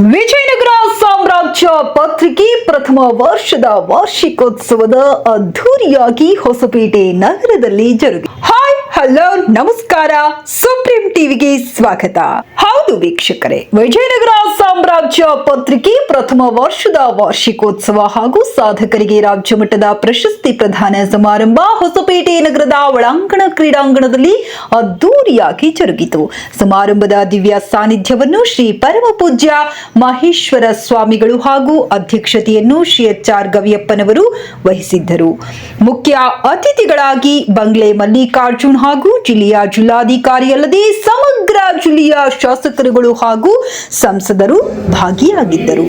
ವಿಜಯನಗರ ಸಾಮ್ರಾಜ್ಯ ಪತ್ರಿಕೆ ಪ್ರಥಮ ವರ್ಷದ ವಾರ್ಷಿಕೋತ್ಸವದ ಅದ್ದೂರಿಯಾಗಿ ಹೊಸಪೇಟೆ ನಗರದಲ್ಲಿ ಜರುಗಿದೆ. ಹಾಯ್ ಹಲೋ ನಮಸ್ಕಾರ, ಸುಪ್ರೀಂ ಟಿವಿಗೆ ಸ್ವಾಗತ. ಹೌದು ವೀಕ್ಷಕರೇ, ವಿಜಯನಗರ ಸಾಮ್ರಾಜ್ಯ ಪತ್ರಿಕೆ ಪ್ರಥಮ ವರ್ಷದ ವಾರ್ಷಿಕೋತ್ಸವ ಹಾಗೂ ಸಾಧಕರಿಗೆ ರಾಜ್ಯ ಮಟ್ಟದ ಪ್ರಶಸ್ತಿ ಪ್ರದಾನ ಸಮಾರಂಭ ಹೊಸಪೇಟೆ ನಗರದ ಒಳಾಂಗಣ ಕ್ರೀಡಾಂಗಣದಲ್ಲಿ ಅದ್ದೂರಿಯಾಗಿ ಜರುಗಿತು. ಸಮಾರಂಭದ ದಿವ್ಯ ಸಾನ್ನಿಧ್ಯವನ್ನು ಶ್ರೀ ಪರಮ ಪೂಜ್ಯ ಮಹೇಶ್ವರ ಸ್ವಾಮಿಗಳು ಹಾಗೂ ಅಧ್ಯಕ್ಷತೆಯನ್ನು ಶ್ರೀ ಎಚ್.ಆರ್. ಗವಿಯಪ್ಪನವರು ವಹಿಸಿದ್ದರು. ಮುಖ್ಯ ಅತಿಥಿಗಳಾಗಿ ಬಂಗ್ಲೆ ಮಲ್ಲಿಕಾರ್ಜುನ್ ಹಾಗೂ ಜಿಲ್ಲೆಯ ಜಿಲ್ಲಾಧಿಕಾರಿ ಅಲ್ಲದೆ ಸಮಗ್ರ ಜಿಲ್ಲೆಯ ಶಾಸಕರುಗಳು ಹಾಗೂ ಸಂಸದರು ಭಾಗಿಯಾಗಿದ್ದರು.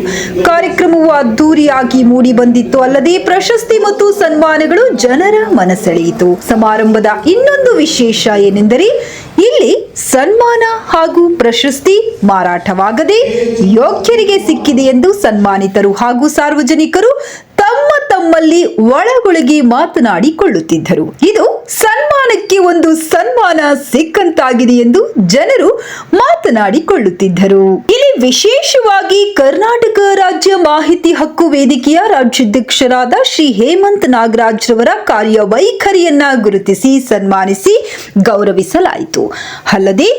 ಕಾರ್ಯಕ್ರಮವು ಅದ್ದೂರಿಯಾಗಿ ಮೂಡಿ ಬಂದಿತ್ತು ಅಲ್ಲದೆ ಪ್ರಶಸ್ತಿ ಮತ್ತು ಸನ್ಮಾನಗಳು ಜನರ ಮನಸೆಳೆಯಿತು. ಸಮಾರಂಭದ ಇನ್ನೊಂದು ವಿಶೇಷ ಏನೆಂದರೆ ಇಲ್ಲಿ ಸನ್ಮಾನ ಹಾಗೂ ಪ್ರಶಸ್ತಿ ಮಾರಾಟವಾಗದೆ ಯೋಗ್ಯರಿಗೆ ಸಿಕ್ಕಿದೆ ಎಂದು ಸನ್ಮಾನಿತರು ಹಾಗೂ ಸಾರ್ವಜನಿಕರು ತಮ್ಮಲ್ಲಿ ಒಳಗೊಳಗೆ ಮಾತನಾಡಿಕೊಳ್ಳುತ್ತಿದ್ದರು. ಇದು ಸನ್ಮಾನಕ್ಕೆ ಒಂದು ಸನ್ಮಾನ ಸಿಕ್ಕಂತಾಗಿದೆ ಎಂದು ಜನರು ಮಾತನಾಡಿಕೊಳ್ಳುತ್ತಿದ್ದರು. ಇಲ್ಲಿ ವಿಶೇಷವಾಗಿ ಕರ್ನಾಟಕ ರಾಜ್ಯ ಮಾಹಿತಿ ಹಕ್ಕು ವೇದಿಕೆಯ ರಾಜ್ಯಾಧ್ಯಕ್ಷರಾದ ಶ್ರೀ ಹೇಮಂತ್ ನಾಗರಾಜ್ ರವರ ಕಾರ್ಯವೈಖರಿಯನ್ನ ಗುರುತಿಸಿ ಸನ್ಮಾನಿಸಿ ಗೌರವಿಸಲಾಯಿತು. ಅಲ್ಲದೆ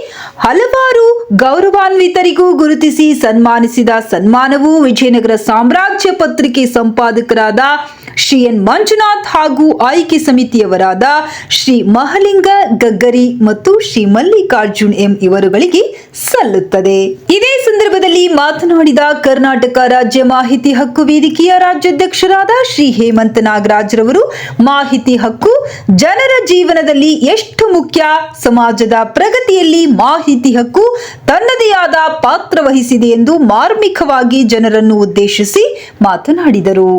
ಹಲವಾರು ಗೌರವಾನ್ವಿತರಿಗೂ ಗುರುತಿಸಿ ಸನ್ಮಾನಿಸಿದ ಸನ್ಮಾನವು ವಿಜಯನಗರ ಸಾಮ್ರಾಜ್ಯ ಪತ್ರಿಕೆ ಸಂಪಾದಕರಾದ ಶ್ರೀ ಎನ್ ಮಂಜುನಾಥ್ ಹಾಗೂ ಆಯ್ಕೆ ಸಮಿತಿಯವರಾದ ಶ್ರೀ ಮಹಲಿಂಗ ಗಗ್ಗರಿ ಮತ್ತು ಶ್ರೀ ಮಲ್ಲಿಕಾರ್ಜುನ್ ಎಂ ಇವರುಗಳಿಗೆ ಸಲ್ಲುತ್ತದೆ. ಇದೇ ಸಂದರ್ಭದಲ್ಲಿ ಮಾತನಾಡಿದ ಕರ್ನಾಟಕ ರಾಜ್ಯ ಮಾಹಿತಿ ಹಕ್ಕು ವೇದಿಕೆಯ ರಾಜ್ಯಾಧ್ಯಕ್ಷರಾದ ಶ್ರೀ ಹೇಮಂತ್ ನಾಗರಾಜ್ ರವರು, ಮಾಹಿತಿ ಹಕ್ಕು ಜನರ ಜೀವನದಲ್ಲಿ ಎಷ್ಟು ಮುಖ್ಯ, ಸಮಾಜದ ಪ್ರಗತಿಯಲ್ಲಿ ಮಾಹಿತಿ ಹಕ್ಕು ತನ್ನದೇ ಆದ ಪಾತ್ರ ವಹಿಸಿದೆ ಎಂದು ಮಾರ್ಮಿಕವಾಗಿ ಜನರನ್ನು ಉದ್ದೇಶಿಸಿ ಮಾತನಾಡಿದರು.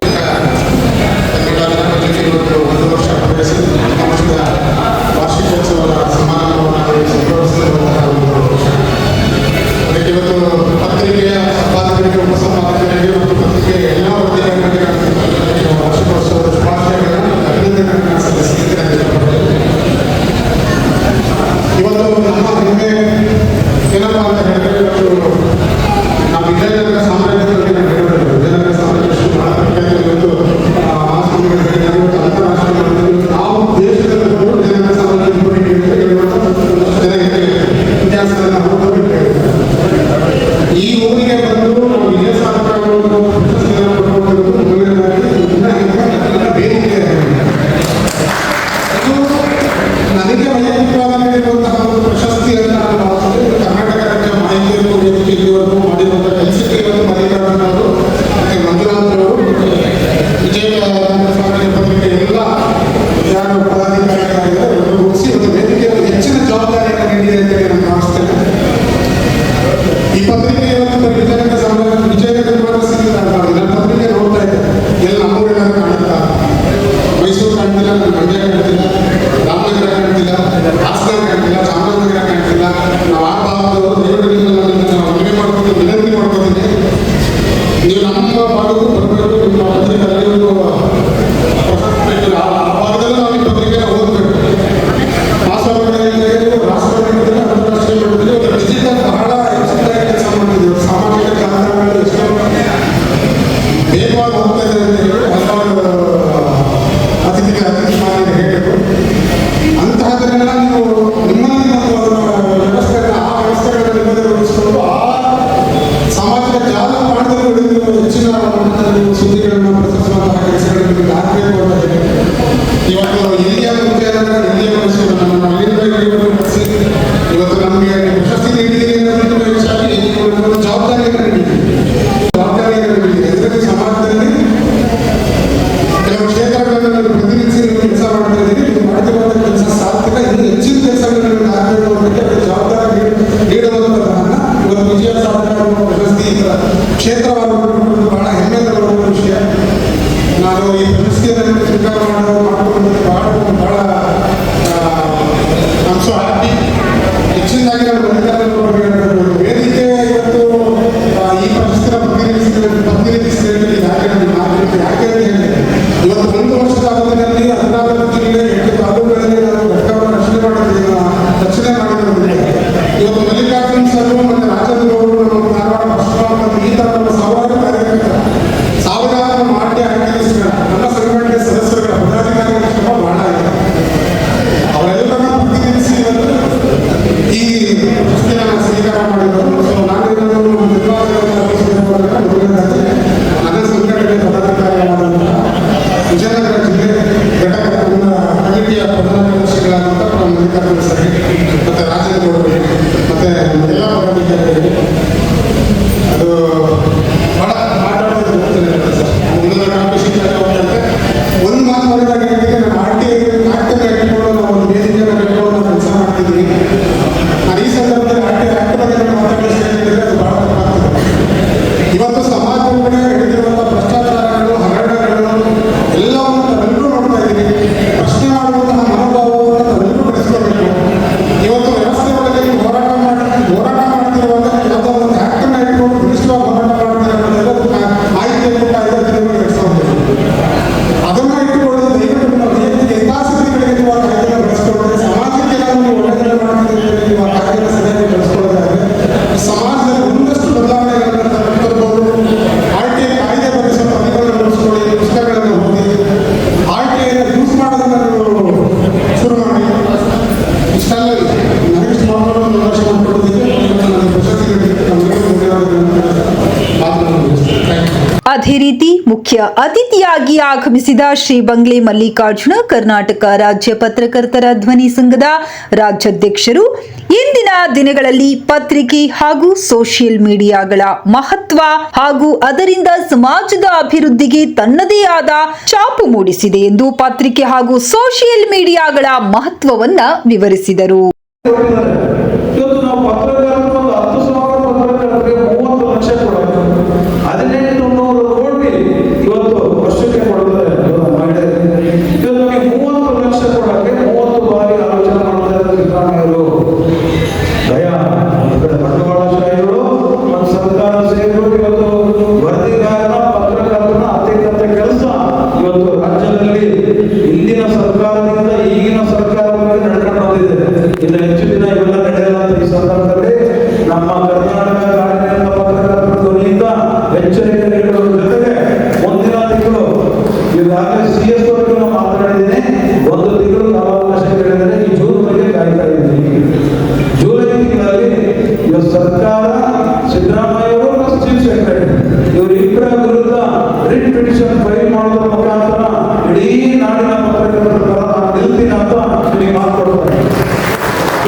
ಕೆಲವು ಕ್ಷೇತ್ರಗಳನ್ನು ಪ್ರತಿನಿಧಿಸಿ ಕೆಲಸ ಮಾಡ್ತಾ ಇದ್ದೀವಿ. ಮಾಡ್ತಿರುವಂತಹ ಕೆಲಸ ಸಾರ್ಥಕ. ಇನ್ನು ಕಾರ್ಯದರ್ಶಿಗಳಾದಂಥ ಮಲ್ಲಿಕಾರ್ಜುನ ಸರ್ ಮತ್ತು ರಾಜೇಂದ್ರ ಗೌಡರಿಗೆ ಮತ್ತು ಎಲ್ಲ ಪದಾಧಿಕಾರಿಗಳಿಗೆ ಅದು ಭಾಳ ಮಾತಾಡೋದು ಸರ್. ಒಂದೊಂದು ಟಾಪಿಕ್ ಹೋಗ್ತಂತೆ ಒಂದು ಮಾತು ಹೊರದಾಗ ಏನಿದೆ, ನಮ್ಮ ಆರ್ಟಿನ ಇಟ್ಕೊಂಡು ನಾವು ಒಂದು ವೇದಿಕೆಯನ್ನು ಕಟ್ಕೊಂಡು ನಾವು ಕೆಲಸ ಮಾಡ್ತಿದ್ವಿ. ನಾನು ಈ ಸಂದರ್ಭದಲ್ಲಿ ಆಕ್ಟ್ ಬಗ್ಗೆ ಮಾತಾಡಲಿಕ್ಕೆ ಅದು ಭಾಳ ಇವತ್ತು ಸಮಾಜ ನಡೆದಿರುವಂಥ ಭ್ರಷ್ಟಾಚಾರಗಳು, ಹಗರಣಗಳು ಎಲ್ಲವನ್ನು ನಾವೆಲ್ಲರೂ ನೋಡ್ತಾ ಇದ್ದೀವಿ. ಪ್ರಶ್ನೆ ಮಾಡುವಂತಹ ಮನೋಭಾವವನ್ನು ನಾವೆಲ್ಲರೂ ಬೆಳೆಸ್ಕೋಬೇಕು. ಇವತ್ತು ವ್ಯವಸ್ಥೆ ಒಳಗೆ ಹೋರಾಟ ಮಾಡ್ತಿರುವಾಗ ಯಾವುದೋ ಒಂದು ಆ್ಯಕ್ಟನ್ನು ಇಟ್ಕೊಂಡು ವಿಶಿಷ್ಟವಾಗಿ ಹೋರಾಟ ಮಾಡ್ತಾರೆ ಮಾಹಿತಿಯನ್ನು ಕೂಡ 5,500 ಅದನ್ನು ಇಟ್ಟುಕೊಂಡು ದಯವಿಟ್ಟು ನಾವು ವೈಯಕ್ತಿಕ ಹಿತಾಸಕ್ತಿಗಳಿಗೆ ನೀವು ಆ ಕಾರ್ಯವನ್ನು ಬೆಳೆಸ್ಕೊಂಡ್ರೆ, ಸಮಾಜಕ್ಕೆ ನಾವು ಒಳ್ಳೆಯದನ್ನು ಮಾಡ್ತಿದ್ದೀವಿ, ನೀವು ಆ ಕಾರ್ಯವನ್ನು ಸರಿಯಾಗಿ ಬೆಳೆಸ್ಕೊಳ್ಳೋದಾದ್ರೆ ಸಮಾಜದಲ್ಲಿ ಒಂದಷ್ಟು ಬದಲಾವಣೆಗಳನ್ನು ತರ್ಬೋದು. RTI ಕಾಯ್ದೆ ಬಗ್ಗೆ ಸ್ವಲ್ಪ ಅರಿವನ್ನು ಬೆಳೆಸ್ಕೊಳ್ಳಿ, ಪುಸ್ತಕಗಳನ್ನು ಓದಿ, RTIನ ಯೂಸ್ ಮಾಡೋದನ್ನು ಶುರು ಮಾಡಿ. ಇಷ್ಟೆಲ್ಲ ನನಗಿಷ್ಟು ಮಾತಾಡೋದು ಒಂದು ವರ್ಷ ಮಾಡಿಕೊಡೋದಕ್ಕೆ ನನಗೆ ಪ್ರಶಸ್ತಿ ಅದೇ ರೀತಿ ಮುಖ್ಯ ಅತಿಥಿಯಾಗಿ ಆಗಮಿಸಿದ ಶ್ರೀ ಬಂಗ್ಲೆ ಮಲ್ಲಿಕಾರ್ಜುನ ಕರ್ನಾಟಕ ರಾಜ್ಯ ಪತ್ರಕರ್ತರ ಧ್ವನಿ ಸಂಘದ ರಾಜ್ಯಾಧ್ಯಕ್ಷರು ಇಂದಿನ ದಿನಗಳಲ್ಲಿ ಪತ್ರಿಕೆ ಹಾಗೂ ಸೋಷಿಯಲ್ ಮೀಡಿಯಾಗಳ ಮಹತ್ವ ಹಾಗೂ ಅದರಿಂದ ಸಮಾಜದ ಅಭಿವೃದ್ಧಿಗೆ ತನ್ನದೇ ಆದ ಛಾಪು ಮೂಡಿಸಿದೆ ಎಂದು ಪತ್ರಿಕೆ ಹಾಗೂ ಸೋಷಿಯಲ್ ಮೀಡಿಯಾಗಳ ಮಹತ್ವವನ್ನ ವಿವರಿಸಿದರು.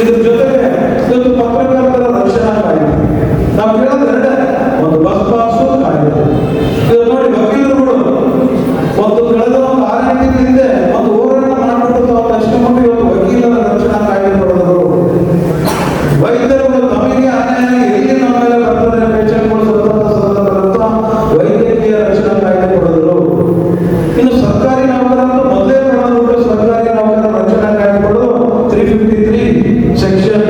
ಇದ್ರ ಜೊತೆಗೆ ಇವತ್ತು ಪತ್ರಕರ್ತರ ರಕ್ಷಣಾ ಕಾಯ್ದೆ ನಾವು ಕೇಳೋದ್ರೆ ಒಂದು ಬಸ್ ಪಾಸು ಕಾಯ್ದೆ. ಇದು ನೋಡಿ, ವಕೀಲರುಗಳು ಒಂದು ಕಳೆದ ಒಂದು 6 ಗಂಟೆ ಹಿಂದೆ ಒಂದು ಹೋರಾಟ ಮಾಡಿಬಿಟ್ಟು ಅಷ್ಟು ಮಟ್ಟಿಗೆ ಇವತ್ತು ವಕೀಲರ ರಕ್ಷಣಾ ಕಾಯ್ದೆ ಪಡೆದರು. ವೈದ್ಯರುಗಳು ತಮಗೆ ಅನ್ಯಾಯ ಎಲ್ಲಿ ನಮ್ಮ ಮೇಲೆ ಬರ್ತದೆ ಪೇಷಂಟ್ಗಳು ವೈದ್ಯಕೀಯ ರಕ್ಷಣಾ ಕಾಯ್ದೆ ಪಡೆದರು. ಇನ್ನು ಸರ್ಕಾರಿ ನೌಕರರು ಮೊದಲೇ ಪಡೆದು ಸರ್ಕಾರಿ ನೌಕರರ ರಕ್ಷಣಾ ಕಾಯ್ದೆ ಪಡೆದು 353 ಸೆಕ್ಷನ್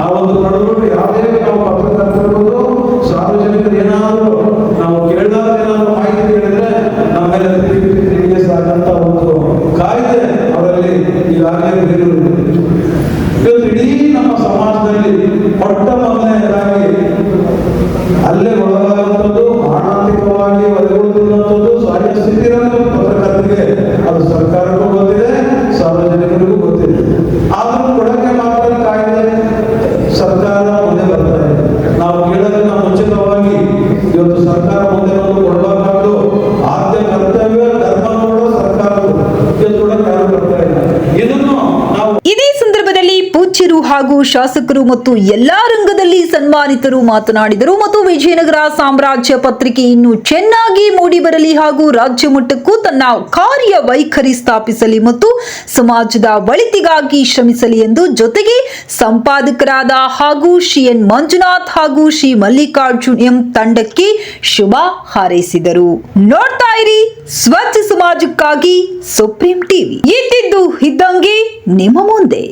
ಆ ಒಂದು ಪಡೆದುಬಿಟ್ಟು ಯಾವುದೇ ನಾವು ಪತ್ರಕರ್ತರು ಸಾರ್ವಜನಿಕರು ಏನಾದರೂ ನಾವು ಕೇಳಿದಾಗ ಏನಾದರೂ ಮಾಹಿತಿ ಕೇಳಿದ್ರೆ ನಮ್ಮ ಮೇಲೆ 353 ಕೇಸ್ ಆಗಂತ ಒಂದು ಕಾಯ್ದೆ ಅವರಲ್ಲಿ ಈಗಾಗಲೇ ಬೀರಿರುವುದು. ಇವತ್ತು ಇಡೀ ನಮ್ಮ ಸಮಾಜದಲ್ಲಿ ಮೊಟ್ಟ ಮೊದಲನೇದಾಗಿ ಅಲ್ಲೇ ಒಳಗಾಗುವಂಥದ್ದು, ಮಾನಸಿಕವಾಗಿ ಒಳಗೊಳ್ಳುವಂಥದ್ದು ಸಹಜ ಸ್ಥಿತಿ ಇರೋದು ಪತ್ರಕರ್ತರಿಗೆ. ಅದು ಸರ್ಕಾರಕ್ಕೂ ಗೊತ್ತಿದೆ, ಸಾರ್ವಜನಿಕರಿಗೂ ಗೊತ್ತಿದೆ. ಆದರೂ ಕೊಡಕ್ಕೆ ಮಾತ್ರ ಕಾಯ್ದೆ ಸರ್ಕಾರ ಮುಂದೆ ಬರ್ತಾ ಇದೆ. ನಾವು ಕೇಳೋದನ್ನ ಮುಂಚಿತವಾಗಿ ಇವತ್ತು ಸರ್ಕಾರ ಮುಂದೆ ಬಂದು ಕೊಡಬೇಕಾದ್ದು ಆದ್ಯ ಕರ್ತವ್ಯ, ಧರ್ಮಗಳು ಸರ್ಕಾರಗಳು ಇವತ್ತು ಕೊಡಕ್ಕೆ ಯಾರು ಬರ್ತಾ ಇಲ್ಲ. ಇದನ್ನು ನಾವು ಇದೇ ಸಂದರ್ಭದಲ್ಲಿ ಪೂಜ್ಯರು ಹಾಗೂ ಶಾಸಕರು ಮತ್ತು ಎಲ್ಲಾ ರಂಗದಲ್ಲಿ ಸನ್ಮಾನಿತರು ಮಾತನಾಡಿದರು ಮತ್ತು ವಿಜಯನಗರ ಸಾಮ್ರಾಜ್ಯ ಪತ್ರಿಕೆ ಇನ್ನೂ ಚೆನ್ನಾಗಿ ಮೂಡಿಬರಲಿ ಹಾಗೂ ರಾಜ್ಯ ಮಟ್ಟಕ್ಕೂ ತನ್ನ ಕಾರ್ಯ ವೈಖರಿ ಸ್ಥಾಪಿಸಲಿ ಮತ್ತು ಸಮಾಜದ ಒಳಿತಿಗಾಗಿ ಶ್ರಮಿಸಲಿ ಎಂದು ಜೊತೆಗೆ ಸಂಪಾದಕರಾದ ಹಾಗೂ ಶ್ರೀ ಎನ್ ಮಂಜುನಾಥ್ ಹಾಗೂ ಶ್ರೀ ಮಲ್ಲಿಕಾರ್ಜುನ್ ಎಂ ತಂಡಕ್ಕೆ ಶುಭ ಹಾರೈಸಿದರು. ನೋಡ್ತಾ ಇರಿ ಸ್ವಚ್ಛ ಸಮಾಜಕ್ಕಾಗಿ ಸುಪ್ರೀಂ ಟಿವಿ, ಇದ್ದಿದ್ದು ಇದ್ದಂಗೆ ನಿಮ್ಮ ಮುಂದೆ.